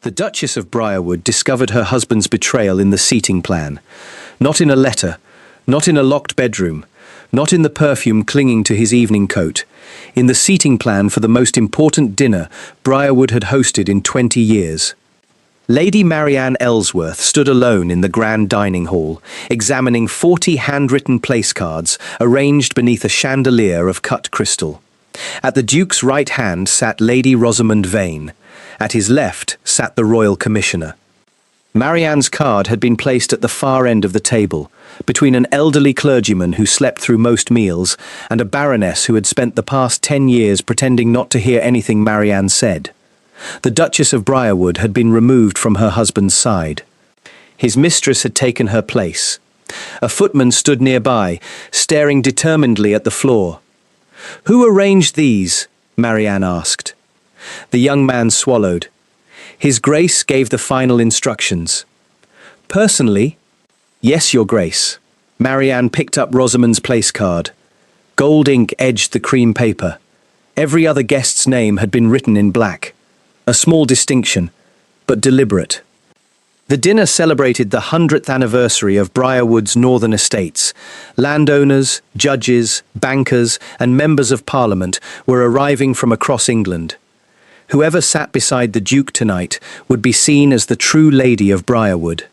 The Duchess of Briarwood discovered her husband's betrayal in the seating plan. Not in a letter, not in a locked bedroom, not in the perfume clinging to his evening coat. In the seating plan for the most important dinner Briarwood had hosted in 20 years. Lady Marianne Ellsworth stood alone in the grand dining hall, examining 40 handwritten place cards arranged beneath a chandelier of cut crystal. At the Duke's right hand sat Lady Rosamond Vane. At his left sat the Royal Commissioner. Marianne's card had been placed at the far end of the table, between an elderly clergyman who slept through most meals and a baroness who had spent the past 10 years pretending not to hear anything Marianne said. The Duchess of Briarwood had been removed from her husband's side. His mistress had taken her place. A footman stood nearby, staring determinedly at the floor. "Who arranged these?" Marianne asked. The young man swallowed. His Grace gave the final instructions. "Personally?" "Yes, Your Grace." Marianne picked up Rosamond's place card. Gold ink edged the cream paper. Every other guest's name had been written in black. A small distinction, but deliberate. The dinner celebrated the 100th anniversary of Briarwood's northern estates. Landowners, judges, bankers, and members of Parliament were arriving from across England. Whoever sat beside the Duke tonight would be seen as the true Lady of Briarwood.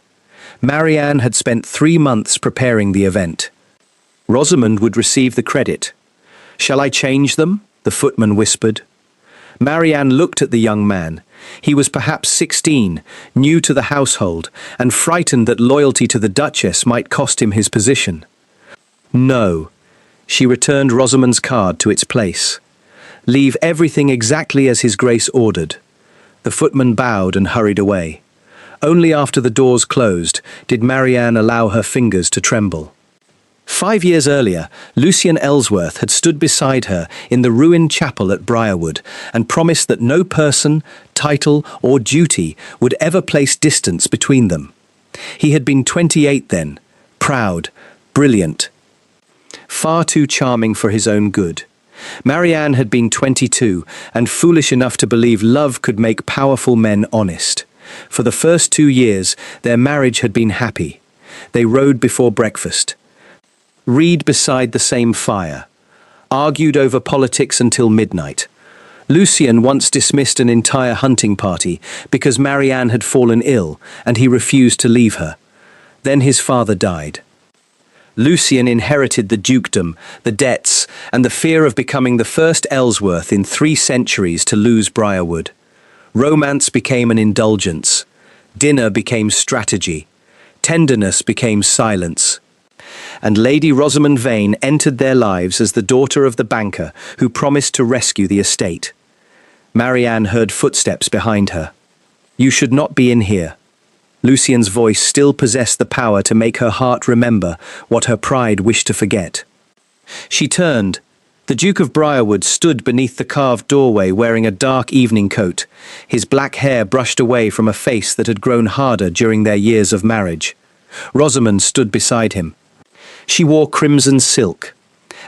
Marianne had spent 3 months preparing the event. Rosamond would receive the credit. "Shall I change them?" the footman whispered. Marianne looked at the young man. He was perhaps 16, new to the household, and frightened that loyalty to the Duchess might cost him his position. "No." She returned Rosamond's card to its place. "Leave everything exactly as His Grace ordered." The footman bowed and hurried away. Only after the doors closed did Marianne allow her fingers to tremble. 5 years earlier, Lucian Ellsworth had stood beside her in the ruined chapel at Briarwood and promised that no person, title, or duty would ever place distance between them. He had been 28 then, proud, brilliant, far too charming for his own good. Marianne had been 22 and foolish enough to believe love could make powerful men honest. For the first 2 years, their marriage had been happy. They rode before breakfast, read beside the same fire, argued over politics until midnight. Lucian once dismissed an entire hunting party because Marianne had fallen ill and he refused to leave her. Then his father died. Lucian inherited the dukedom, the debts, and the fear of becoming the first Ellsworth in 3 centuries to lose Briarwood. Romance became an indulgence. Dinner became strategy. Tenderness became silence. And Lady Rosamond Vane entered their lives as the daughter of the banker who promised to rescue the estate. Marianne heard footsteps behind her. "You should not be in here." Lucian's voice still possessed the power to make her heart remember what her pride wished to forget. She turned. The Duke of Briarwood stood beneath the carved doorway wearing a dark evening coat, his black hair brushed away from a face that had grown harder during their years of marriage. Rosamond stood beside him. She wore crimson silk,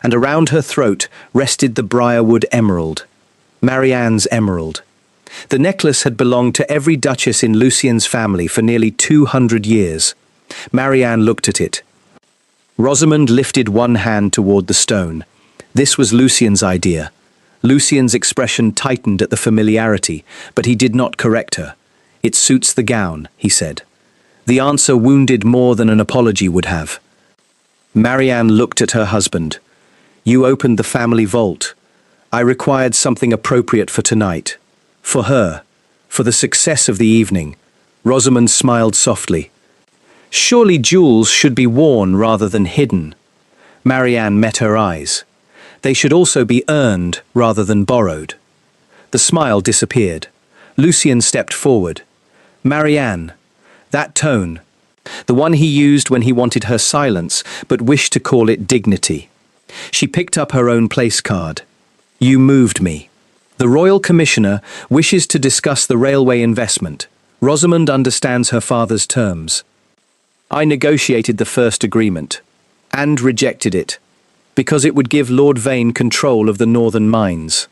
and around her throat rested the Briarwood emerald, Marianne's emerald. The necklace had belonged to every duchess in Lucian's family for nearly 200 years. Marianne looked at it. Rosamond lifted one hand toward the stone. This was Lucian's idea. Lucian's expression tightened at the familiarity, but he did not correct her. "It suits the gown," he said. The answer wounded more than an apology would have. Marianne looked at her husband. "You opened the family vault. I required something appropriate for tonight. For her, for the success of the evening." Rosamond smiled softly. "Surely jewels should be worn rather than hidden." Marianne met her eyes. "They should also be earned rather than borrowed." The smile disappeared. Lucian stepped forward. "Marianne," that tone, the one he used when he wanted her silence but wished to call it dignity. She picked up her own place card. "You moved me. The Royal Commissioner wishes to discuss the railway investment. Rosamond understands her father's terms. I negotiated the first agreement, and rejected it, because it would give Lord Vane control of the northern mines."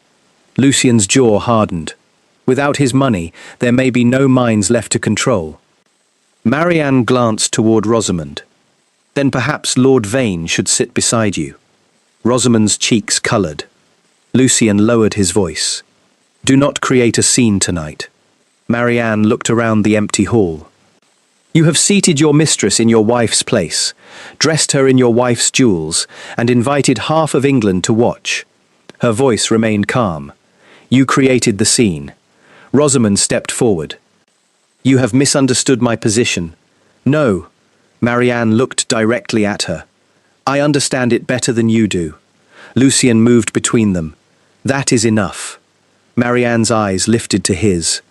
Lucian's jaw hardened. Without his money, there may be no minds left to control. Marianne glanced toward Rosamond. Then perhaps Lord Vane should sit beside you. Rosamond's cheeks coloured. Lucian lowered his voice. Do not create a scene tonight. Marianne looked around the empty hall. You have seated your mistress in your wife's place, dressed her in your wife's jewels, and invited half of England to watch. Her voice remained calm. You created the scene. Rosamond stepped forward. You have misunderstood my position. No. Marianne looked directly at her. I understand it better than you do. Lucian moved between them. That is enough. Marianne's eyes lifted to his.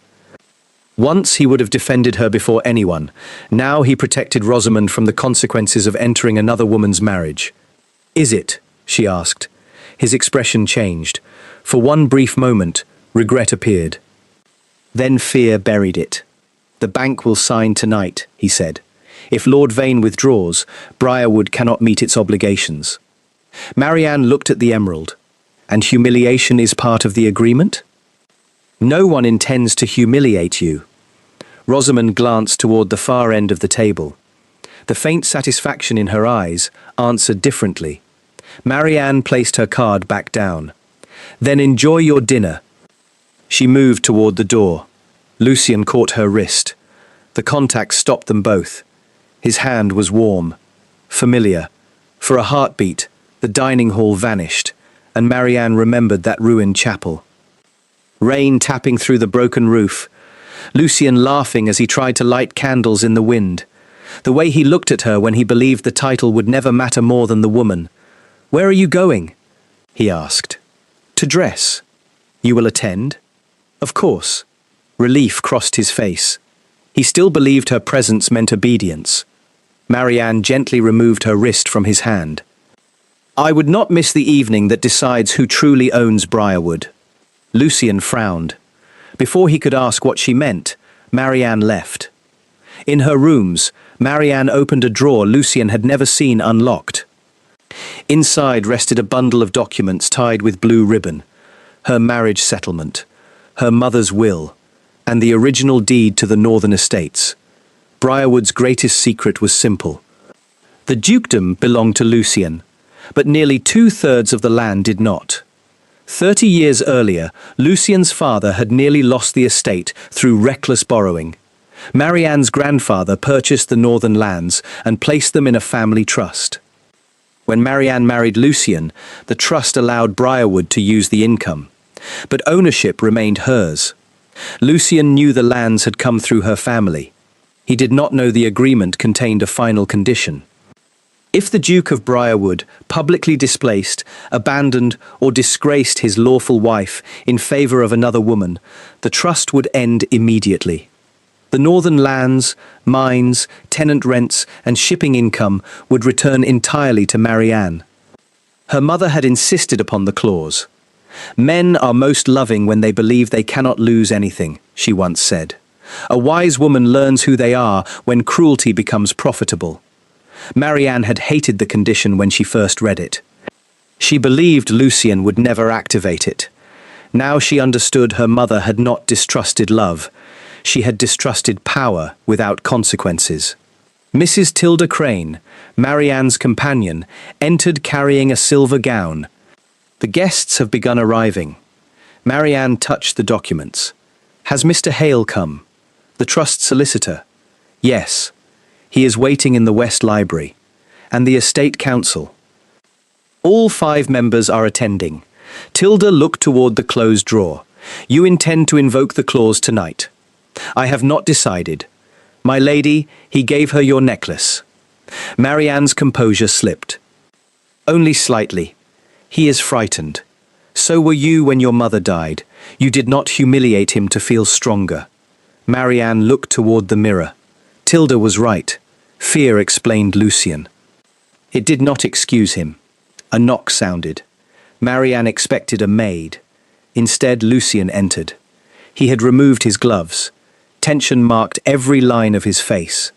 Once he would have defended her before anyone. Now he protected Rosamond from the consequences of entering another woman's marriage. Is it? She asked. His expression changed. For one brief moment, regret appeared. Then fear buried it. The bank will sign tonight, he said. If Lord Vane withdraws, Briarwood cannot meet its obligations. Marianne looked at the emerald. And humiliation is part of the agreement? No one intends to humiliate you. Rosamond glanced toward the far end of the table. The faint satisfaction in her eyes answered differently. Marianne placed her card back down. Then enjoy your dinner. She moved toward the door. Lucian caught her wrist. The contact stopped them both. His hand was warm, familiar. For a heartbeat, the dining hall vanished, and Marianne remembered that ruined chapel. Rain tapping through the broken roof. Lucian laughing as he tried to light candles in the wind. The way he looked at her when he believed the title would never matter more than the woman. Where are you going? He asked. To dress. You will attend? Of course. Relief crossed his face. He still believed her presence meant obedience. Marianne gently removed her wrist from his hand. I would not miss the evening that decides who truly owns Briarwood. Lucian frowned. Before he could ask what she meant, Marianne left. In her rooms, Marianne opened a drawer Lucian had never seen unlocked. Inside rested a bundle of documents tied with blue ribbon. Her marriage settlement, her mother's will, and the original deed to the northern estates. Briarwood's greatest secret was simple. The dukedom belonged to Lucian, but nearly 2/3 of the land did not. 30 years earlier, Lucian's father had nearly lost the estate through reckless borrowing. Marianne's grandfather purchased the northern lands and placed them in a family trust. When Marianne married Lucian, the trust allowed Briarwood to use the income, but ownership remained hers. Lucian knew the lands had come through her family. He did not know the agreement contained a final condition. If the Duke of Briarwood publicly displaced, abandoned, or disgraced his lawful wife in favour of another woman, the trust would end immediately. The northern lands, mines, tenant rents, and shipping income would return entirely to Marianne. Her mother had insisted upon the clause. Men are most loving when they believe they cannot lose anything, she once said. A wise woman learns who they are when cruelty becomes profitable. Marianne had hated the condition when she first read it. She believed Lucian would never activate it. Now she understood her mother had not distrusted love. She had distrusted power without consequences. Mrs. Tilda Crane, Marianne's companion, entered carrying a silver gown. The guests have begun arriving. Marianne touched the documents. Has Mr. Hale come? The trust solicitor? Yes. He is waiting in the West Library. And the estate council. All 5 members are attending. Tilda looked toward the closed drawer. You intend to invoke the clause tonight. I have not decided. My lady, he gave her your necklace. Marianne's composure slipped. Only slightly. He is frightened. So were you when your mother died. You did not humiliate him to feel stronger. Marianne looked toward the mirror. Tilda was right. Fear explained Lucian. It did not excuse him. A knock sounded. Marianne expected a maid. Instead, Lucian entered. He had removed his gloves. Tension marked every line of his face.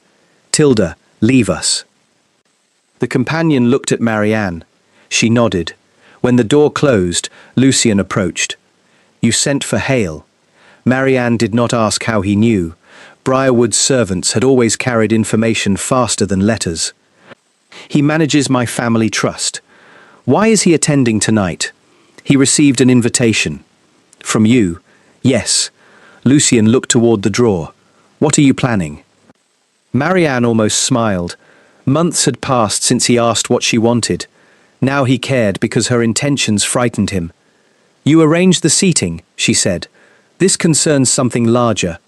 Tilda, leave us. The companion looked at Marianne. She nodded. When the door closed, Lucian approached. You sent for Hale. Marianne did not ask how he knew. Briarwood's servants had always carried information faster than letters. He manages my family trust. Why is he attending tonight? He received an invitation. From you? Yes. Lucian looked toward the drawer. What are you planning? Marianne almost smiled. Months had passed since he asked what she wanted. Now he cared because her intentions frightened him. You arranged the seating, she said. This concerns something larger.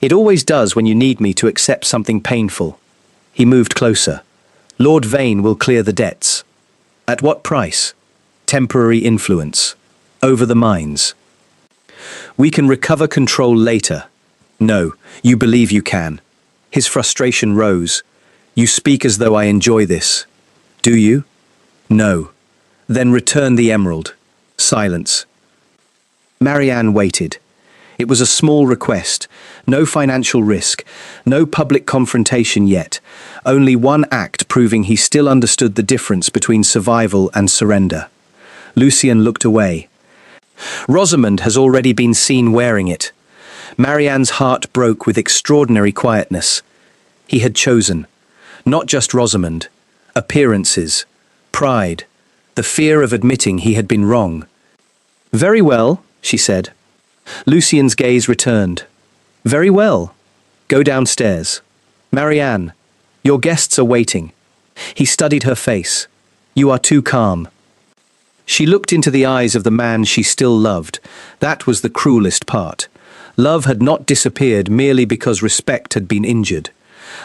It always does when you need me to accept something painful. He moved closer. Lord Vane will clear the debts. At what price? Temporary influence. Over the mines. We can recover control later. No, you believe you can. His frustration rose. You speak as though I enjoy this. Do you? No. Then return the emerald. Silence. Marianne waited. It was a small request. No financial risk. No public confrontation yet. Only one act proving he still understood the difference between survival and surrender. Lucian looked away. Rosamond has already been seen wearing it. Marianne's heart broke with extraordinary quietness. He had chosen. Not just Rosamond. Appearances. Pride. The fear of admitting he had been wrong. Very well, she said. Lucian's gaze returned. Very well. Go downstairs. Marianne, your guests are waiting. He studied her face. You are too calm. She looked into the eyes of the man she still loved. That was the cruelest part. Love had not disappeared merely because respect had been injured.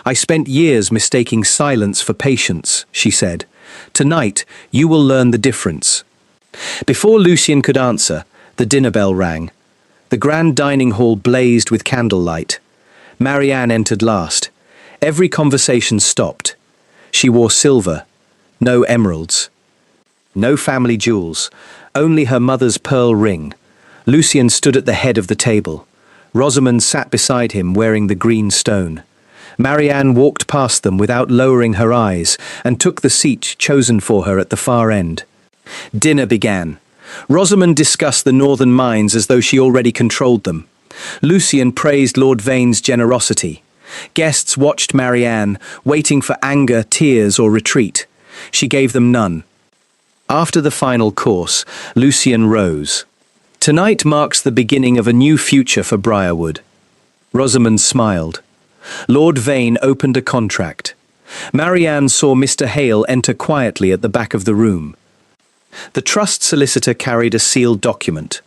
I spent years mistaking silence for patience, she said. Tonight, you will learn the difference. Before Lucian could answer, the dinner bell rang. The grand dining hall blazed with candlelight. Marianne entered last. Every conversation stopped. She wore silver, no emeralds. No family jewels, only her mother's pearl ring. Lucian stood at the head of the table. Rosamond sat beside him wearing the green stone. Marianne walked past them without lowering her eyes and took the seat chosen for her at the far end. Dinner began. Rosamond discussed the northern mines as though she already controlled them. Lucian praised Lord Vane's generosity. Guests watched Marianne, waiting for anger, tears, or retreat. She gave them none. After the final course, Lucian rose. Tonight marks the beginning of a new future for Briarwood. Rosamond smiled. Lord Vane opened a contract. Marianne saw Mr. Hale enter quietly at the back of the room. The trust solicitor carried a sealed document.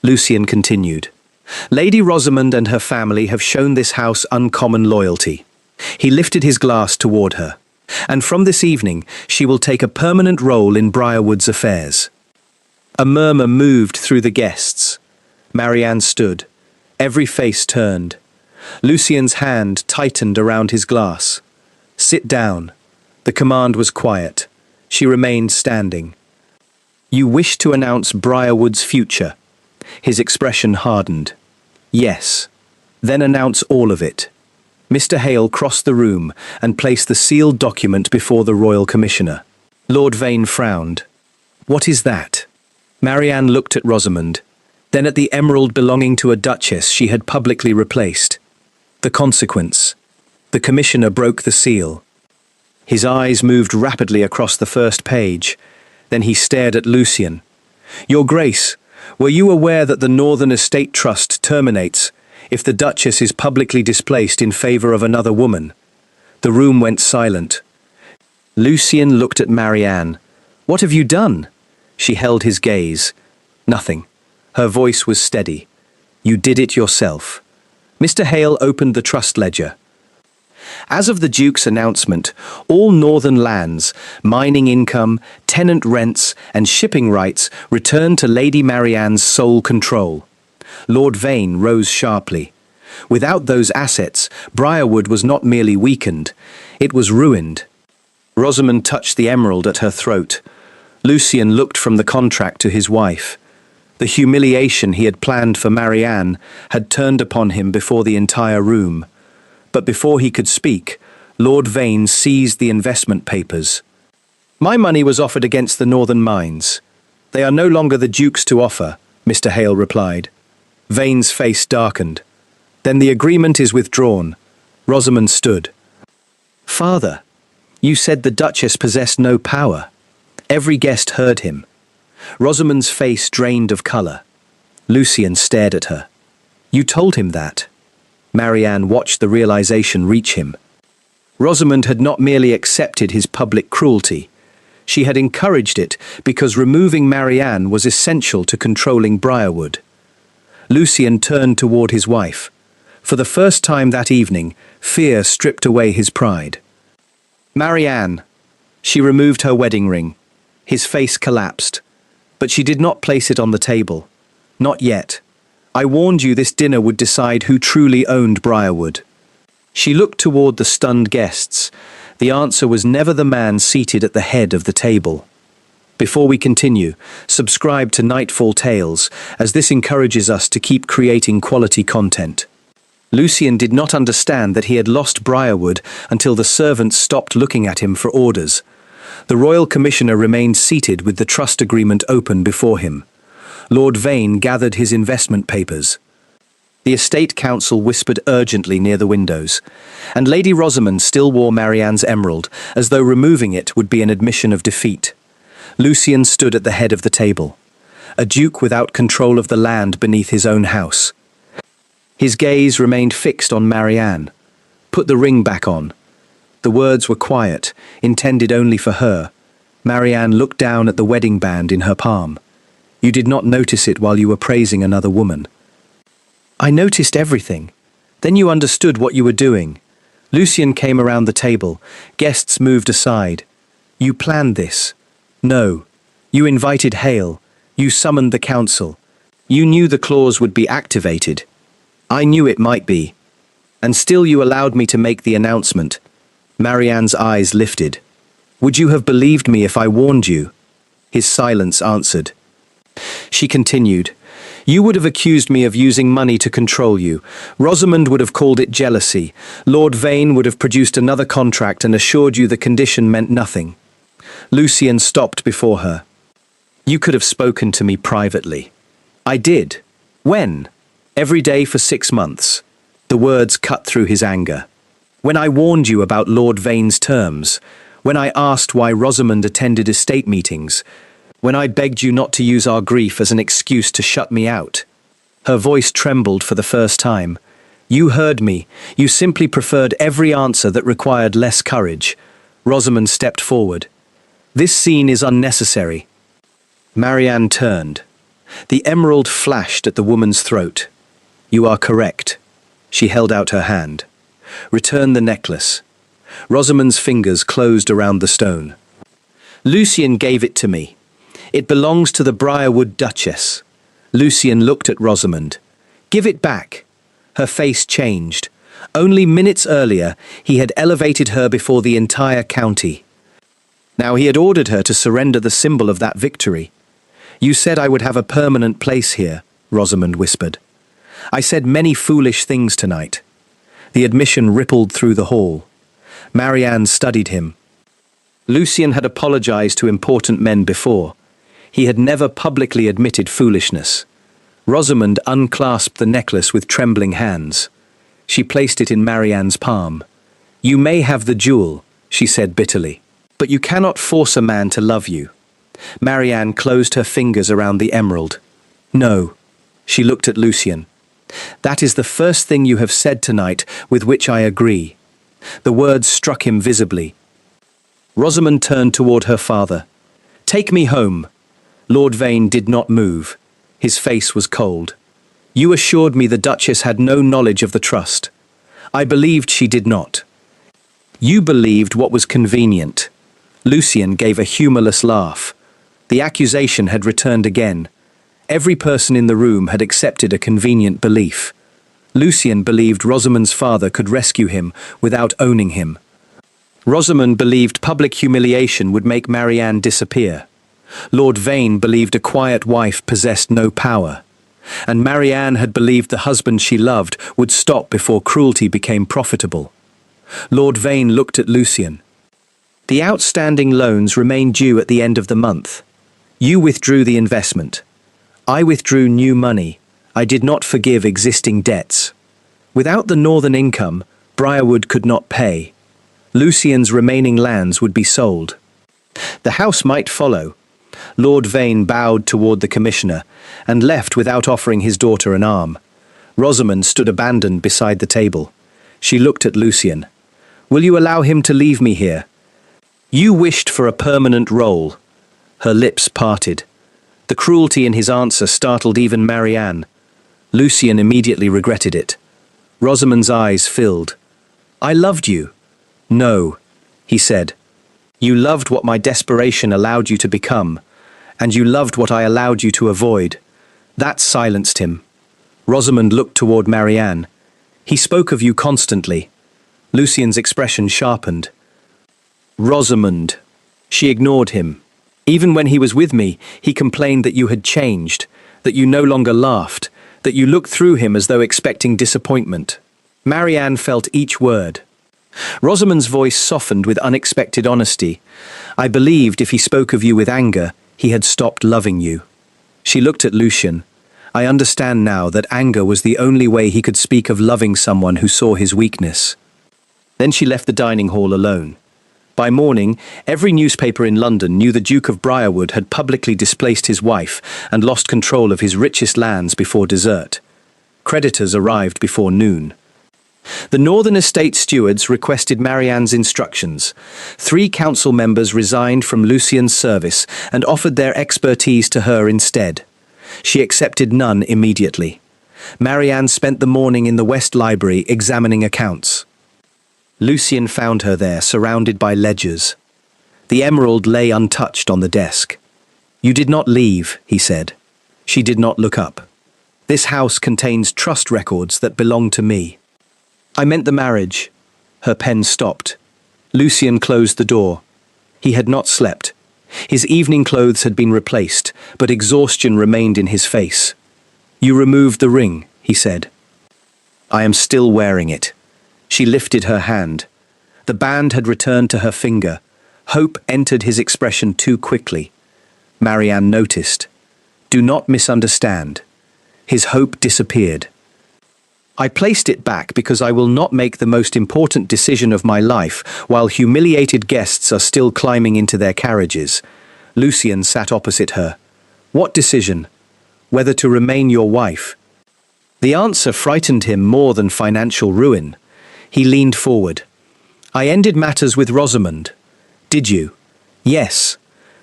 Lucian continued. Lady Rosamond and her family have shown this house uncommon loyalty. He lifted his glass toward her. And from this evening, she will take a permanent role in Briarwood's affairs. A murmur moved through the guests. Marianne stood. Every face turned. Lucian's hand tightened around his glass. Sit down. The command was quiet. She remained standing. You wish to announce Briarwood's future. His expression hardened. Yes. Then announce all of it. Mr. Hale crossed the room and placed the sealed document before the Royal Commissioner. Lord Vane frowned. What is that? Marianne looked at Rosamond, then at the emerald belonging to a duchess she had publicly replaced. The consequence. The Commissioner broke the seal. His eyes moved rapidly across the first page. Then he stared at Lucian. Your Grace, were you aware that the Northern Estate Trust terminates if the Duchess is publicly displaced in favour of another woman? The room went silent. Lucian looked at Marianne. What have you done? She held his gaze. Nothing. Her voice was steady. You did it yourself. Mr. Hale opened the trust ledger. As of the Duke's announcement, all northern lands, mining income, tenant rents, and shipping rights returned to Lady Marianne's sole control. Lord Vane rose sharply. Without those assets, Briarwood was not merely weakened, it was ruined. Rosamond touched the emerald at her throat. Lucian looked from the contract to his wife. The humiliation he had planned for Marianne had turned upon him before the entire room. But before he could speak, Lord Vane seized the investment papers. My money was offered against the northern mines. They are no longer the Duke's to offer, Mr. Hale replied. Vane's face darkened. Then the agreement is withdrawn. Rosamond stood. Father, you said the Duchess possessed no power. Every guest heard him. Rosamond's face drained of colour. Lucian stared at her. You told him that. Marianne watched the realization reach him. Rosamond had not merely accepted his public cruelty. She had encouraged it because removing Marianne was essential to controlling Briarwood. Lucian turned toward his wife. For the first time that evening, fear stripped away his pride. Marianne. She removed her wedding ring. His face collapsed. But she did not place it on the table. Not yet. I warned you this dinner would decide who truly owned Briarwood. She looked toward the stunned guests. The answer was never the man seated at the head of the table. Before we continue, subscribe to Nightfall Tales, as this encourages us to keep creating quality content. Lucian did not understand that he had lost Briarwood until the servants stopped looking at him for orders. The Royal Commissioner remained seated with the trust agreement open before him. Lord Vane gathered his investment papers. The Estate Council whispered urgently near the windows, and Lady Rosamond still wore Marianne's emerald, as though removing it would be an admission of defeat. Lucian stood at the head of the table, a duke without control of the land beneath his own house. His gaze remained fixed on Marianne. Put the ring back on. The words were quiet, intended only for her. Marianne looked down at the wedding band in her palm. You did not notice it while you were praising another woman. I noticed everything. Then you understood what you were doing. Lucian came around the table. Guests moved aside. You planned this. No. You invited Hale. You summoned the council. You knew the clause would be activated. I knew it might be. And still you allowed me to make the announcement. Marianne's eyes lifted. Would you have believed me if I warned you? His silence answered. She continued. You would have accused me of using money to control you. Rosamond would have called it jealousy. Lord Vane would have produced another contract and assured you the condition meant nothing. Lucian stopped before her. You could have spoken to me privately. I did. When? Every day for 6 months. The words cut through his anger. When I warned you about Lord Vane's terms. When I asked why Rosamond attended estate meetings. When I begged you not to use our grief as an excuse to shut me out. Her voice trembled for the first time. You heard me. You simply preferred every answer that required less courage. Rosamond stepped forward. This scene is unnecessary. Marianne turned. The emerald flashed at the woman's throat. You are correct. She held out her hand. Return the necklace. Rosamond's fingers closed around the stone. Lucian gave it to me. It belongs to the Briarwood Duchess. Lucian looked at Rosamond. Give it back. Her face changed. Only minutes earlier, he had elevated her before the entire county. Now he had ordered her to surrender the symbol of that victory. You said I would have a permanent place here, Rosamond whispered. I said many foolish things tonight. The admission rippled through the hall. Marianne studied him. Lucian had apologized to important men before. He had never publicly admitted foolishness. Rosamond unclasped the necklace with trembling hands. She placed it in Marianne's palm. You may have the jewel, she said bitterly, but you cannot force a man to love you. Marianne closed her fingers around the emerald. No, she looked at Lucian. That is the first thing you have said tonight with which I agree. The words struck him visibly. Rosamond turned toward her father. Take me home. Lord Vane did not move. His face was cold. You assured me the Duchess had no knowledge of the trust. I believed she did not. You believed what was convenient. Lucian gave a humorless laugh. The accusation had returned again. Every person in the room had accepted a convenient belief. Lucian believed Rosamond's father could rescue him without owning him. Rosamond believed public humiliation would make Marianne disappear. Lord Vane believed a quiet wife possessed no power. And Marianne had believed the husband she loved would stop before cruelty became profitable. Lord Vane looked at Lucian. The outstanding loans remained due at the end of the month. You withdrew the investment. I withdrew new money, I did not forgive existing debts. Without the northern income, Briarwood could not pay. Lucian's remaining lands would be sold. The house might follow. Lord Vane bowed toward the commissioner and left without offering his daughter an arm. Rosamond stood abandoned beside the table. She looked at Lucian. "Will you allow him to leave me here?" "You wished for a permanent role." Her lips parted. The cruelty in his answer startled even Marianne. Lucian immediately regretted it. Rosamond's eyes filled. "I loved you." "No," he said. "You loved what my desperation allowed you to become, and you loved what I allowed you to avoid." That silenced him. Rosamond looked toward Marianne. "He spoke of you constantly." Lucian's expression sharpened. "Rosamond." She ignored him. "Even when he was with me, he complained that you had changed, that you no longer laughed, that you looked through him as though expecting disappointment." Marianne felt each word. Rosamond's voice softened with unexpected honesty. "I believed if he spoke of you with anger, he had stopped loving you." She looked at Lucian. "I understand now that anger was the only way he could speak of loving someone who saw his weakness." Then she left the dining hall alone. By morning, every newspaper in London knew the Duke of Briarwood had publicly displaced his wife and lost control of his richest lands before dessert. Creditors arrived before noon. The Northern Estate stewards requested Marianne's instructions. 3 council members resigned from Lucian's service and offered their expertise to her instead. She accepted none immediately. Marianne spent the morning in the West Library examining accounts. Lucian found her there, surrounded by ledgers. The emerald lay untouched on the desk. "You did not leave," he said. She did not look up. "This house contains trust records that belong to me." "I meant the marriage." Her pen stopped. Lucian closed the door. He had not slept. His evening clothes had been replaced, but exhaustion remained in his face. "You removed the ring," he said. "I am still wearing it." She lifted her hand. The band had returned to her finger. Hope entered his expression too quickly. Marianne noticed. "Do not misunderstand." His hope disappeared. "I placed it back because I will not make the most important decision of my life while humiliated guests are still climbing into their carriages." Lucian sat opposite her. "What decision? Whether to remain your wife?" The answer frightened him more than financial ruin. He leaned forward. "I ended matters with Rosamond." "Did you?" "Yes."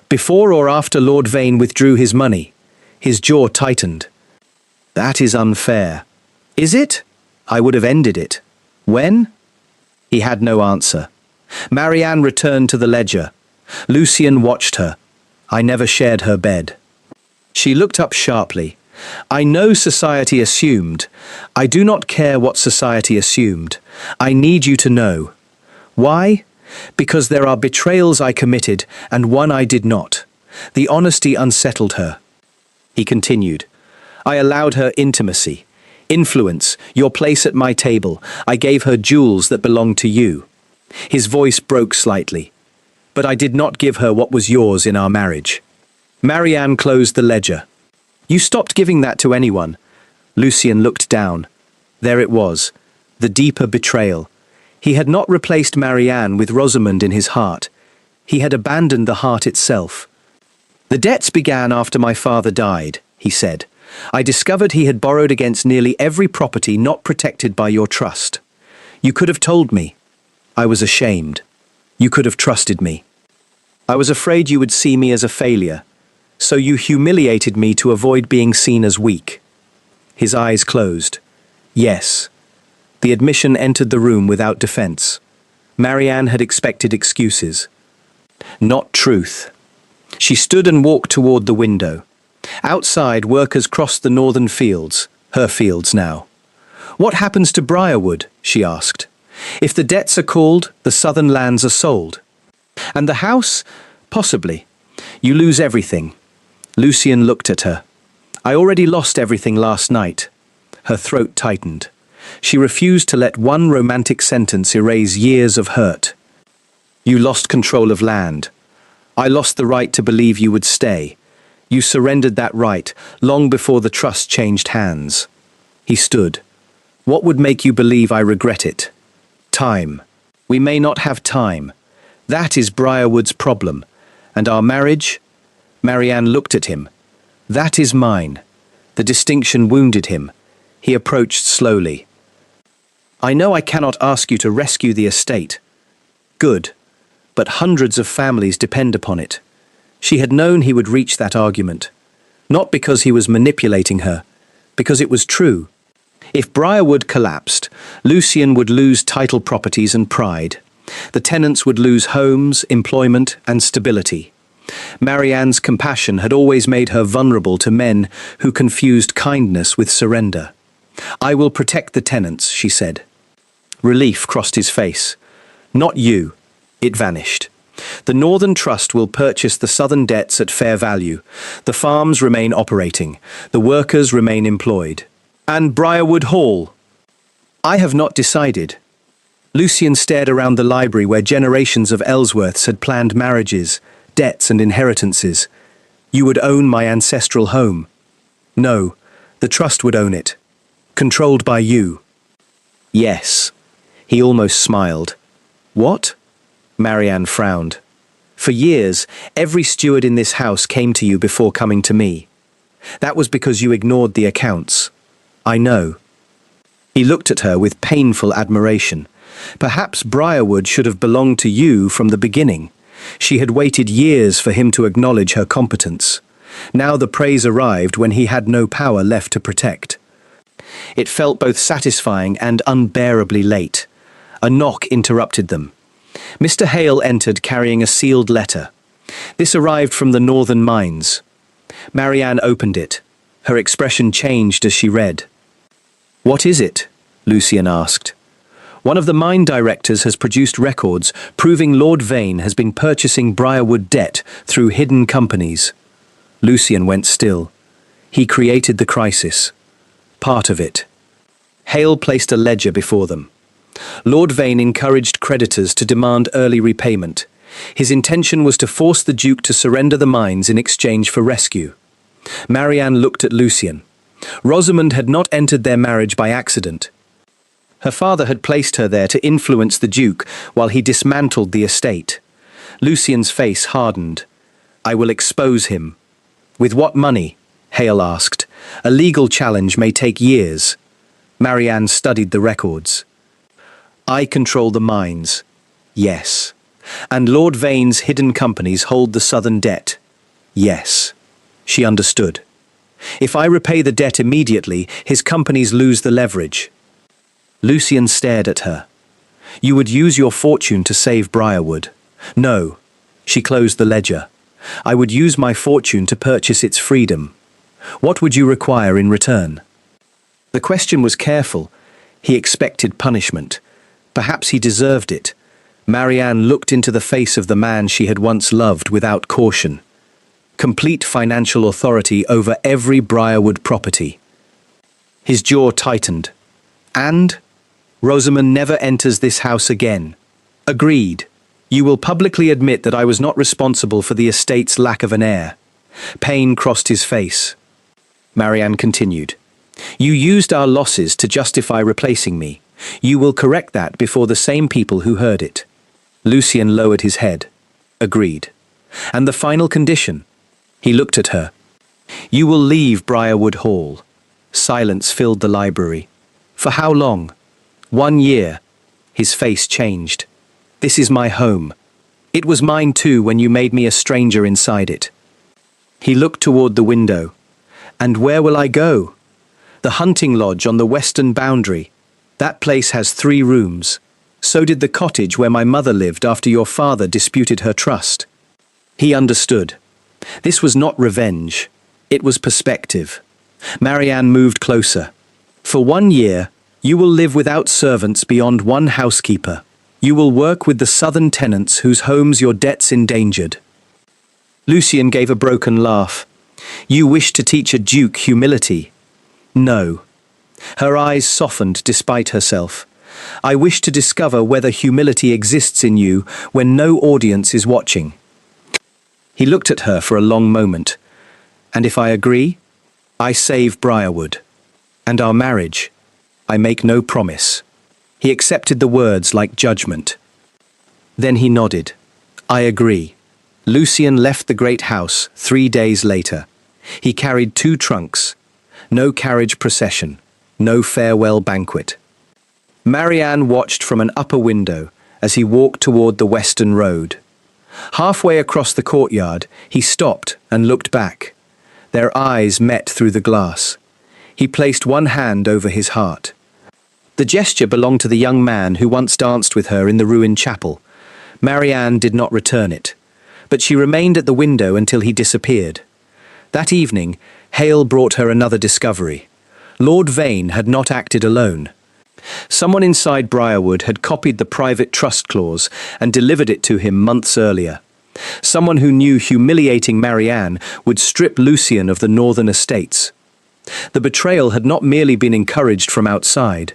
"Before or after Lord Vane withdrew his money?" His jaw tightened. "That is unfair." "Is it?" "I would have ended it." "When?" He had no answer. Marianne returned to the ledger. Lucian watched her. "I never shared her bed." She looked up sharply. "I know society assumed. I do not care what society assumed. I need you to know." "Why?" "Because there are betrayals I committed and one I did not." The honesty unsettled her. He continued. "I allowed her intimacy, influence, your place at my table. I gave her jewels that belonged to you." His voice broke slightly. "But I did not give her what was yours in our marriage." Marianne closed the ledger. "You stopped giving that to anyone." Lucian looked down. There it was, the deeper betrayal. He had not replaced Marianne with Rosamond in his heart. He had abandoned the heart itself. "The debts began after my father died," he said. "I discovered he had borrowed against nearly every property not protected by your trust. You could have told me. I was ashamed. You could have trusted me. I was afraid you would see me as a failure. So you humiliated me to avoid being seen as weak." His eyes closed. "Yes." The admission entered the room without defense. Marianne had expected excuses. Not truth. She stood and walked toward the window. Outside, workers crossed the northern fields, her fields now. "What happens to Briarwood?" she asked. "If the debts are called, the southern lands are sold. And the house? Possibly. You lose everything." Lucian looked at her. "I already lost everything last night." Her throat tightened. She refused to let one romantic sentence erase years of hurt. "You lost control of land. I lost the right to believe you would stay. You surrendered that right long before the trust changed hands. He stood. What would make you believe I regret it? Time. We may not have time. That is Briarwood's problem. And our marriage? Marianne looked at him. That is mine. The distinction wounded him. He approached slowly. I know I cannot ask you to rescue the estate. Good. But hundreds of families depend upon it. She had known he would reach that argument. Not because he was manipulating her, because it was true. If Briarwood collapsed, Lucian would lose title properties and pride. The tenants would lose homes, employment, and stability. Marianne's compassion had always made her vulnerable to men who confused kindness with surrender. I will protect the tenants, she said. Relief crossed his face. Not you. It vanished. The Northern Trust will purchase the Southern debts at fair value. The farms remain operating. The workers remain employed. And Briarwood Hall? I have not decided. Lucian stared around the library where generations of Ellsworths had planned marriages, debts and inheritances. You would own my ancestral home. No, the trust would own it. Controlled by you. Yes. He almost smiled. What? Marianne frowned. For years, every steward in this house came to you before coming to me. That was because you ignored the accounts. I know. He looked at her with painful admiration. Perhaps Briarwood should have belonged to you from the beginning. She had waited years for him to acknowledge her competence. Now the praise arrived when he had no power left to protect. It felt both satisfying and unbearably late. A knock interrupted them. Mr. Hale entered carrying a sealed letter. This arrived from the Northern Mines. Marianne opened it. Her expression changed as she read. What is it? Lucian asked. One of the mine directors has produced records proving Lord Vane has been purchasing Briarwood debt through hidden companies. Lucian went still. He created the crisis. Part of it. Hale placed a ledger before them. Lord Vane encouraged creditors to demand early repayment. His intention was to force the Duke to surrender the mines in exchange for rescue. Marianne looked at Lucian. Rosamond had not entered their marriage by accident. Her father had placed her there to influence the Duke while he dismantled the estate. Lucian's face hardened. I will expose him. With what money? Hale asked. A legal challenge may take years. Marianne studied the records. I control the mines. Yes. And Lord Vane's hidden companies hold the Southern debt. Yes. She understood. If I repay the debt immediately, his companies lose the leverage. Lucian stared at her. You would use your fortune to save Briarwood. No. She closed the ledger. I would use my fortune to purchase its freedom. What would you require in return? The question was careful. He expected punishment. Perhaps he deserved it. Marianne looked into the face of the man she had once loved without caution. Complete financial authority over every Briarwood property. His jaw tightened. And? Rosamond never enters this house again. Agreed. You will publicly admit that I was not responsible for the estate's lack of an heir. Pain crossed his face. Marianne continued. You used our losses to justify replacing me. You will correct that before the same people who heard it. Lucian lowered his head. Agreed. And the final condition? He looked at her. You will leave Briarwood Hall. Silence filled the library. For how long? 1 year. His face changed. This is my home. It was mine too when you made me a stranger inside it. He looked toward the window. And where will I go? The hunting lodge on the western boundary. That place has 3 rooms. So did the cottage where my mother lived after your father disputed her trust. He understood. This was not revenge. It was perspective. Marianne moved closer. For 1 year, you will live without servants beyond one housekeeper. You will work with the Southern tenants whose homes your debts endangered. Lucian gave a broken laugh. You wish to teach a duke humility. No. Her eyes softened despite herself. I wish to discover whether humility exists in you when no audience is watching. He looked at her for a long moment. And if I agree, I save Briarwood. And our marriage, I make no promise. He accepted the words like judgment. Then he nodded. I agree. Lucian left the great house 3 days later. He carried 2 trunks. No carriage procession. No farewell banquet. Marianne watched from an upper window as he walked toward the western road. Halfway across the courtyard, he stopped and looked back. Their eyes met through the glass. He placed one hand over his heart. The gesture belonged to the young man who once danced with her in the ruined chapel. Marianne did not return it, but she remained at the window until he disappeared. That evening, Hale brought her another discovery. Lord Vane had not acted alone. Someone inside Briarwood had copied the private trust clause and delivered it to him months earlier. Someone who knew humiliating Marianne would strip Lucian of the northern estates. The betrayal had not merely been encouraged from outside.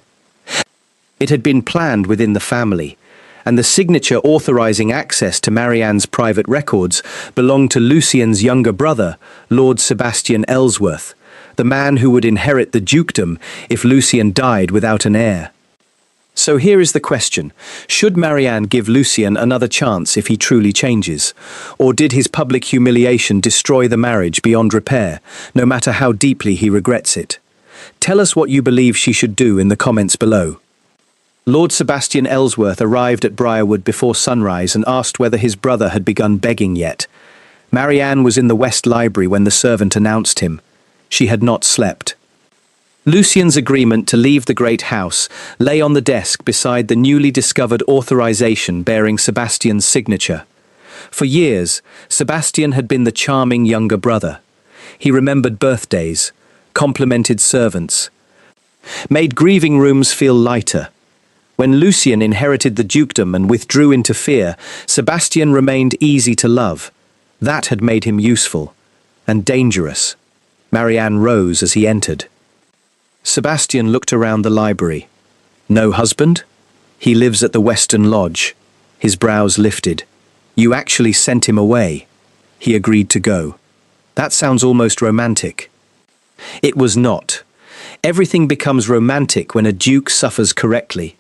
It had been planned within the family, and the signature authorizing access to Marianne's private records belonged to Lucian's younger brother, Lord Sebastian Ellsworth, the man who would inherit the dukedom if Lucian died without an heir. So here is the question. Should Marianne give Lucian another chance if he truly changes? Or did his public humiliation destroy the marriage beyond repair, no matter how deeply he regrets it? Tell us what you believe she should do in the comments below. Lord Sebastian Ellsworth arrived at Briarwood before sunrise and asked whether his brother had begun begging yet. Marianne was in the West Library when the servant announced him. She had not slept. Lucian's agreement to leave the great house lay on the desk beside the newly discovered authorization bearing Sebastian's signature. For years, Sebastian had been the charming younger brother. He remembered birthdays, complimented servants, made grieving rooms feel lighter. When Lucian inherited the dukedom and withdrew into fear, Sebastian remained easy to love. That had made him useful and dangerous. Marianne rose as he entered. Sebastian looked around the library. No husband? He lives at the Western Lodge. His brows lifted. You actually sent him away. He agreed to go. That sounds almost romantic. It was not. Everything becomes romantic when a duke suffers correctly.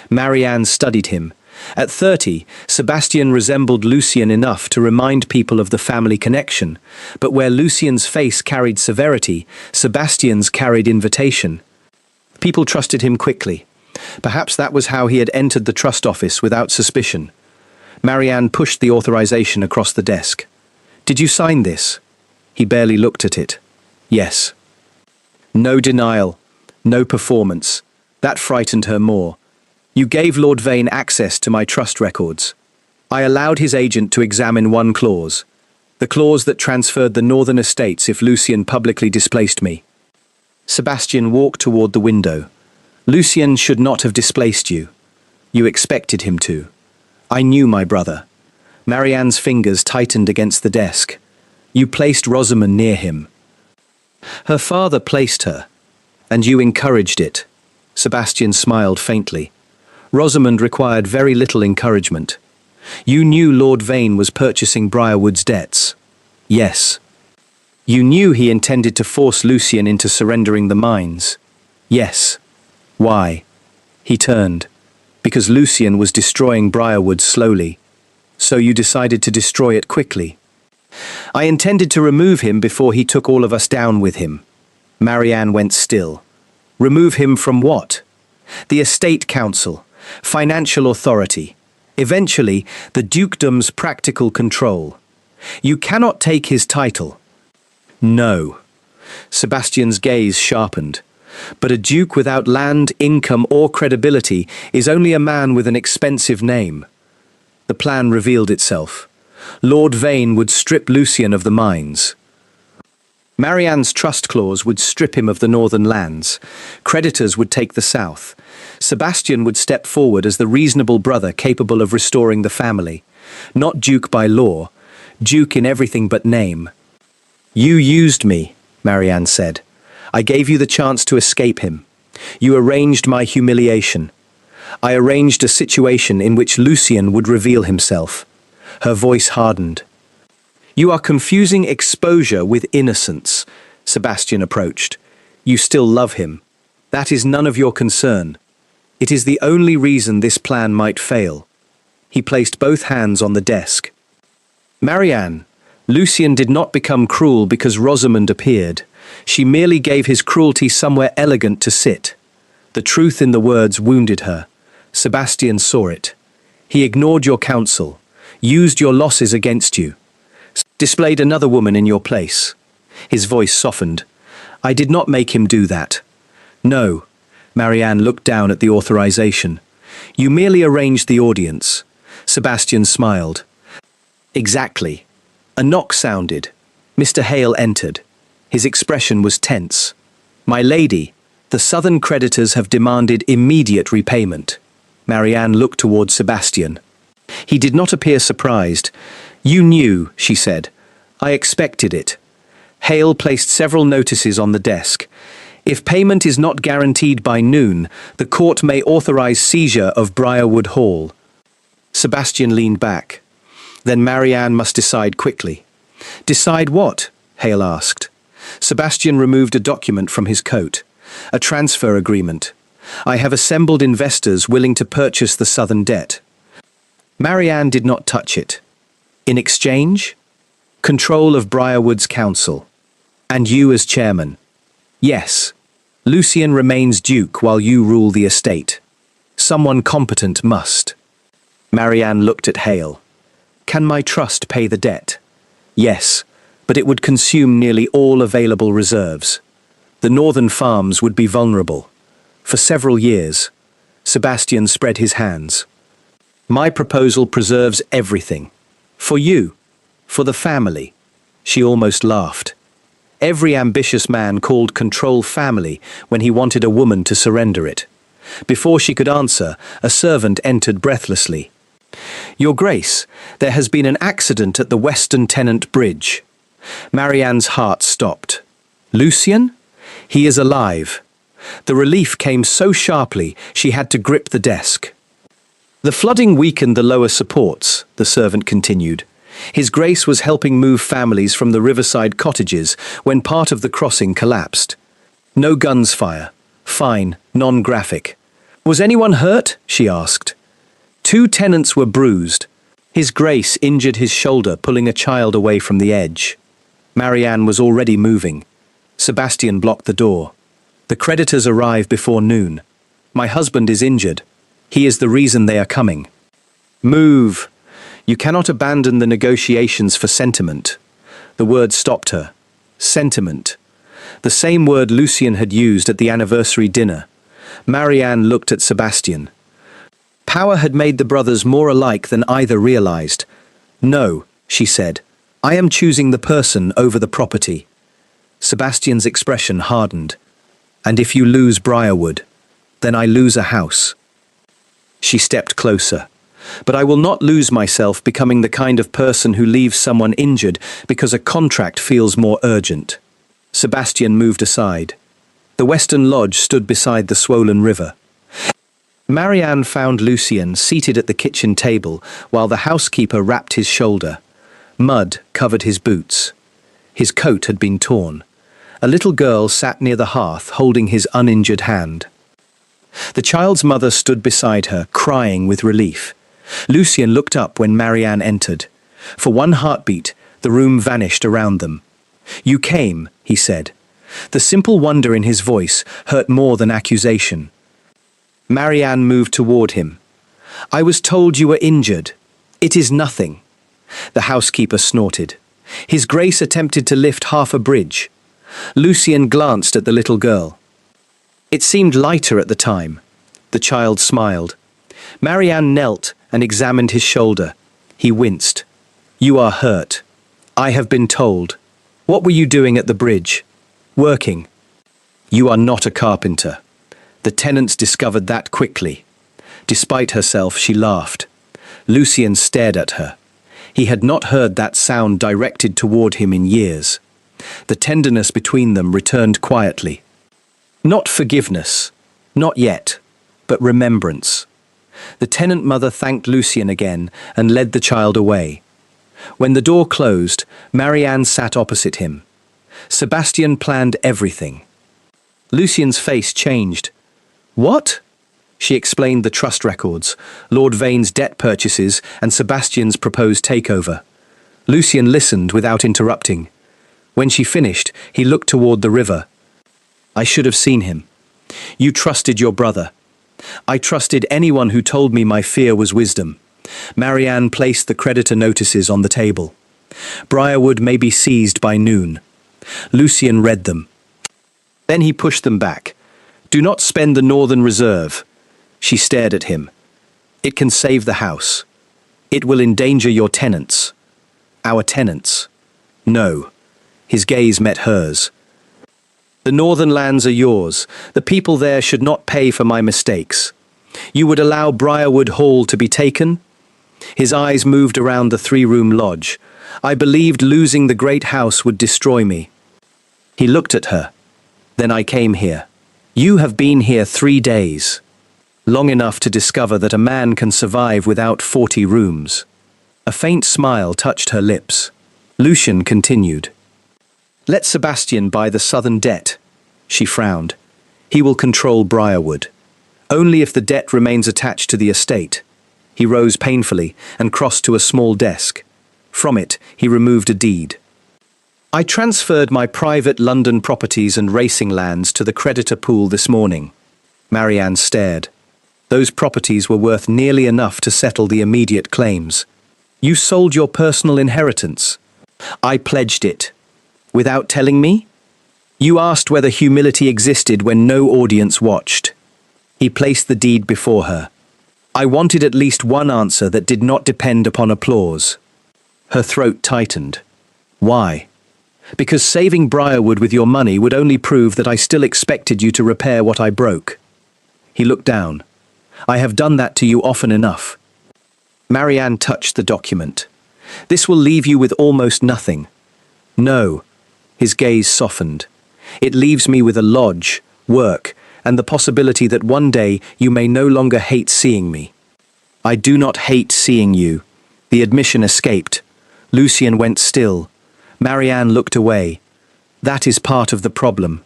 Marianne studied him. At 30, Sebastian resembled Lucian enough to remind people of the family connection, but where Lucian's face carried severity, Sebastian's carried invitation. People trusted him quickly. Perhaps that was how he had entered the trust office without suspicion. Marianne pushed the authorization across the desk. Did you sign this? He barely looked at it. Yes. No denial. No performance. That frightened her more. You gave Lord Vane access to my trust records. I allowed his agent to examine one clause, the clause that transferred the northern estates if Lucian publicly displaced me. Sebastian walked toward the window. Lucian should not have displaced you. You expected him to. I knew my brother. Marianne's fingers tightened against the desk. You placed Rosamond near him. Her father placed her, and you encouraged it. Sebastian smiled faintly. Rosamond required very little encouragement. You knew Lord Vane was purchasing Briarwood's debts. Yes. You knew he intended to force Lucian into surrendering the mines. Yes. Why? He turned. Because Lucian was destroying Briarwood slowly. So you decided to destroy it quickly. I intended to remove him before he took all of us down with him. Marianne went still. Remove him from what? The estate council. Financial authority, eventually the dukedom's practical control. You cannot take his title. No. Sebastian's gaze sharpened. But a duke without land, income or credibility is only a man with an expensive name. The plan revealed itself. Lord Vane would strip Lucian of the mines. Marianne's trust clause would strip him of the northern lands. Creditors would take the south. Sebastian would step forward as the reasonable brother capable of restoring the family. Not duke by law, duke in everything but name. You used me, Marianne said. I gave you the chance to escape him. You arranged my humiliation. I arranged a situation in which Lucian would reveal himself. Her voice hardened. You are confusing exposure with innocence. Sebastian approached. You still love him. That is none of your concern. It is the only reason this plan might fail. He placed both hands on the desk. Marianne, Lucien did not become cruel because Rosamond appeared. She merely gave his cruelty somewhere elegant to sit. The truth in the words wounded her. Sebastian saw it. He ignored your counsel, used your losses against you, displayed another woman in your place. His voice softened. I did not make him do that. No. Marianne looked down at the authorization. You merely arranged the audience. Sebastian smiled. Exactly. A knock sounded. Mr. Hale entered. His expression was tense. My lady, the southern creditors have demanded immediate repayment. Marianne looked toward Sebastian. He did not appear surprised. You knew, she said. I expected it. Hale placed several notices on the desk. If payment is not guaranteed by noon, the court may authorize seizure of Briarwood Hall. Sebastian leaned back. Then Marianne must decide quickly. Decide what? Hale asked. Sebastian removed a document from his coat. A transfer agreement. I have assembled investors willing to purchase the southern debt. Marianne did not touch it. In exchange? Control of Briarwood's council. And you as chairman. Yes. Lucien remains duke while you rule the estate. Someone competent must. Marianne looked at Hale. Can my trust pay the debt? Yes, but it would consume nearly all available reserves. The northern farms would be vulnerable. For several years. Sebastian spread his hands. My proposal preserves everything. For you. For the family. She almost laughed. Every ambitious man called control family when he wanted a woman to surrender it. Before she could answer, a servant entered breathlessly. Your Grace, there has been an accident at the Western Tennant Bridge. Marianne's heart stopped. Lucien? He is alive. The relief came so sharply she had to grip the desk. The flooding weakened the lower supports, the servant continued. His Grace was helping move families from the riverside cottages when part of the crossing collapsed. No guns fire. Fine, non-graphic. Was anyone hurt? She asked. 2 tenants were bruised. His Grace injured his shoulder pulling a child away from the edge. Marianne was already moving. Sebastian blocked the door. The creditors arrive before noon. My husband is injured. He is the reason they are coming. Move. You cannot abandon the negotiations for sentiment. The word stopped her. Sentiment. The same word Lucien had used at the anniversary dinner. Marianne looked at Sebastian. Power had made the brothers more alike than either realized. No, she said. I am choosing the person over the property. Sebastian's expression hardened. And if you lose Briarwood, then I lose a house. She stepped closer. But I will not lose myself becoming the kind of person who leaves someone injured because a contract feels more urgent. Sebastian moved aside. The Western Lodge stood beside the swollen river. Marianne found Lucien seated at the kitchen table while the housekeeper wrapped his shoulder. Mud covered his boots. His coat had been torn. A little girl sat near the hearth holding his uninjured hand. The child's mother stood beside her, crying with relief. Lucien looked up when Marianne entered. For one heartbeat, the room vanished around them. You came, he said. The simple wonder in his voice hurt more than accusation. Marianne moved toward him. I was told you were injured. It is nothing. The housekeeper snorted. His Grace attempted to lift half a bridge. Lucien glanced at the little girl. It seemed lighter at the time. The child smiled. Marianne knelt and examined his shoulder. He winced. You are hurt. I have been told. What were you doing at the bridge? Working. You are not a carpenter. The tenants discovered that quickly. Despite herself, she laughed. Lucien stared at her. He had not heard that sound directed toward him in years. The tenderness between them returned quietly. Not forgiveness. Not yet. But remembrance. The tenant mother thanked Lucien again and led the child away. When the door closed, Marianne sat opposite him. Sebastian planned everything. Lucian's face changed. What? She explained the trust records, Lord Vane's debt purchases, and Sebastian's proposed takeover. Lucian listened without interrupting. When she finished, he looked toward the river. I should have seen him. You trusted your brother. I trusted anyone who told me my fear was wisdom. Marianne placed the creditor notices on the table. Briarwood may be seized by noon. Lucian read them. Then he pushed them back. Do not spend the Northern Reserve. She stared at him. It can save the house. It will endanger your tenants. Our tenants. No. His gaze met hers. The northern lands are yours. The people there should not pay for my mistakes. You would allow Briarwood Hall to be taken? His eyes moved around the three-room lodge. I believed losing the great house would destroy me. He looked at her. Then I came here. You have been here 3 days. Long enough to discover that a man can survive without 40 rooms. A faint smile touched her lips. Lucian continued. Let Sebastian buy the southern debt. She frowned. He will control Briarwood. Only if the debt remains attached to the estate. He rose painfully and crossed to a small desk. From it, he removed a deed. I transferred my private London properties and racing lands to the creditor pool this morning. Marianne stared. Those properties were worth nearly enough to settle the immediate claims. You sold your personal inheritance. I pledged it. Without telling me? You asked whether humility existed when no audience watched. He placed the deed before her. I wanted at least one answer that did not depend upon applause. Her throat tightened. Why? Because saving Briarwood with your money would only prove that I still expected you to repair what I broke. He looked down. I have done that to you often enough. Marianne touched the document. This will leave you with almost nothing. No. His gaze softened. It leaves me with a lodge, work, and the possibility that one day you may no longer hate seeing me. I do not hate seeing you. The admission escaped. Lucian went still. Marianne looked away. That is part of the problem.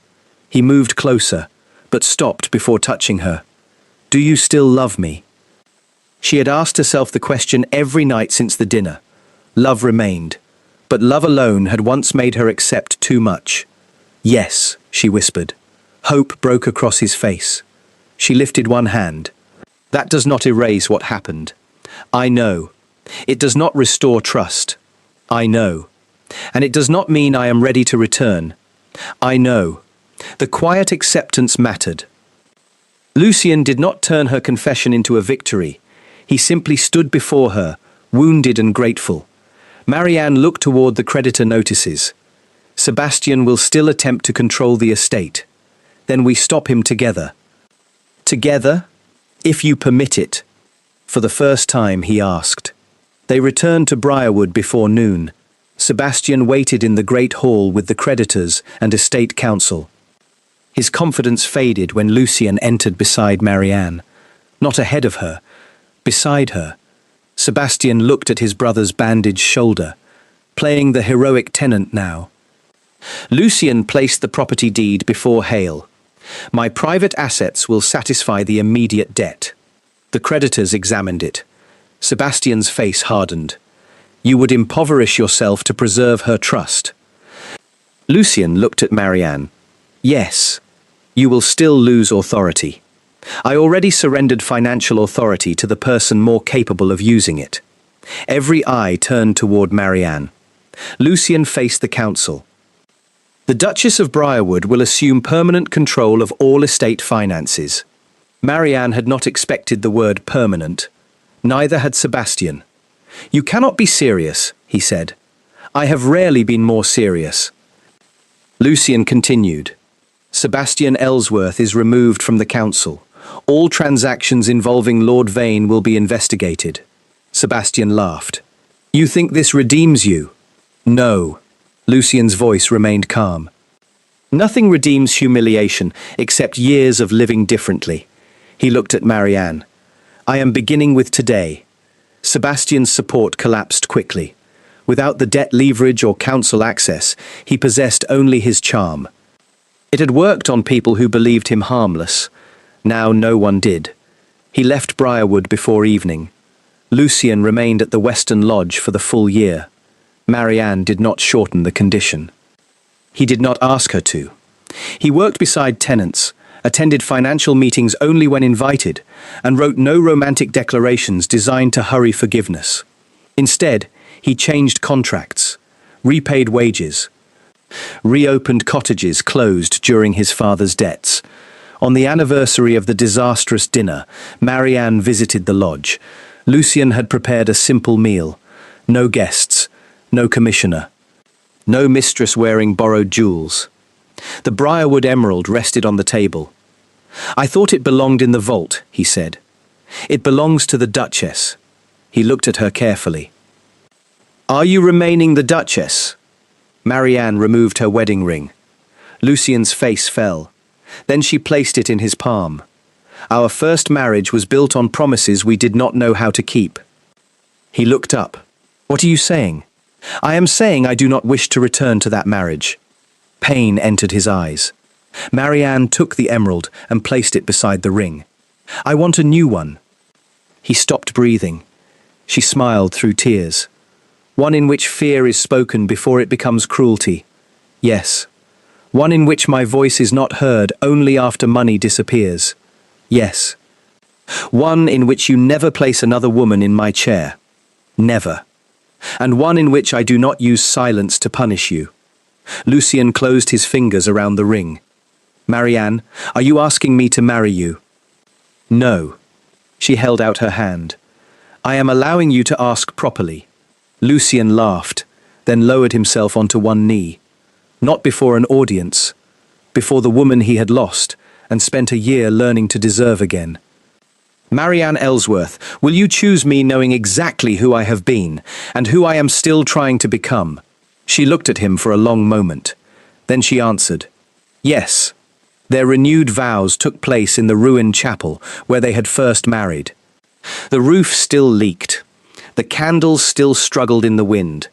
He moved closer, but stopped before touching her. Do you still love me? She had asked herself the question every night since the dinner. Love remained, but love alone had once made her accept too much. Yes, she whispered. Hope broke across his face. She lifted one hand. That does not erase what happened. I know. It does not restore trust. I know. And it does not mean I am ready to return. I know. The quiet acceptance mattered. Lucian did not turn her confession into a victory. He simply stood before her, wounded and grateful. Marianne looked toward the creditor notices. Sebastian will still attempt to control the estate. Then we stop him together. Together? If you permit it. For the first time, he asked. They returned to Briarwood before noon. Sebastian waited in the great hall with the creditors and estate council. His confidence faded when Lucian entered beside Marianne. Not ahead of her, beside her. Sebastian looked at his brother's bandaged shoulder, playing the heroic tenant now. Lucian placed the property deed before Hale. My private assets will satisfy the immediate debt. The creditors examined it. Sebastian's face hardened. You would impoverish yourself to preserve her trust. Lucian looked at Marianne. Yes, you will still lose authority. I already surrendered financial authority to the person more capable of using it. Every eye turned toward Marianne. Lucian faced the council. The Duchess of Briarwood will assume permanent control of all estate finances. Marianne had not expected the word permanent. Neither had Sebastian. You cannot be serious, he said. I have rarely been more serious. Lucian continued. Sebastian Ellsworth is removed from the council. All transactions involving Lord Vane will be investigated. Sebastian laughed. You think this redeems you? No. Lucian's voice remained calm. Nothing redeems humiliation except years of living differently. He looked at Marianne. I am beginning with today. Sebastian's support collapsed quickly. Without the debt leverage or council access, he possessed only his charm. It had worked on people who believed him harmless. Now no one did. He left Briarwood before evening. Lucian remained at the Western Lodge for the full year. Marianne did not shorten the condition. He did not ask her to. He worked beside tenants, attended financial meetings only when invited, and wrote no romantic declarations designed to hurry forgiveness. Instead, he changed contracts, repaid wages, reopened cottages closed during his father's debts. On the anniversary of the disastrous dinner, Marianne visited the lodge. Lucian had prepared a simple meal. No guests, no commissioner, no mistress wearing borrowed jewels. The Briarwood emerald rested on the table. "I thought it belonged in the vault," he said. "It belongs to the Duchess." He looked at her carefully. "Are you remaining the Duchess?" Marianne removed her wedding ring. Lucian's face fell. Then she placed it in his palm. "Our first marriage was built on promises we did not know how to keep." He looked up. "What are you saying?" "I am saying I do not wish to return to that marriage." Pain entered his eyes. Marianne took the emerald and placed it beside the ring. "I want a new one." He stopped breathing. She smiled through tears. "One in which fear is spoken before it becomes cruelty." "Yes." "One in which my voice is not heard only after money disappears." "Yes." "One in which you never place another woman in my chair." "Never." "And one in which I do not use silence to punish you." Lucian closed his fingers around the ring. "Marianne, are you asking me to marry you?" "No." She held out her hand. "I am allowing you to ask properly." Lucian laughed, then lowered himself onto one knee. Not before an audience, before the woman he had lost and spent a year learning to deserve again. "Marianne Ellsworth, will you choose me knowing exactly who I have been and who I am still trying to become?" She looked at him for a long moment. Then she answered, "Yes." Their renewed vows took place in the ruined chapel where they had first married. The roof still leaked. The candles still struggled in the wind.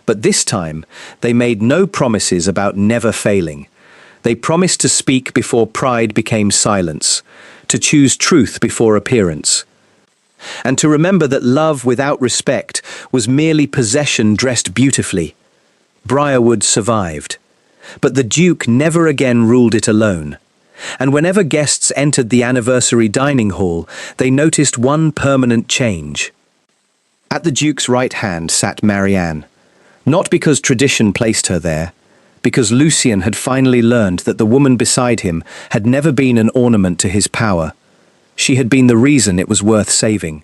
But this time, they made no promises about never failing. They promised to speak before pride became silence, to choose truth before appearance, and to remember that love without respect was merely possession dressed beautifully. Briarwood survived, but the Duke never again ruled it alone. And whenever guests entered the anniversary dining hall, they noticed one permanent change. At the Duke's right hand sat Marianne, not because tradition placed her there, because Lucian had finally learned that the woman beside him had never been an ornament to his power. She had been the reason it was worth saving.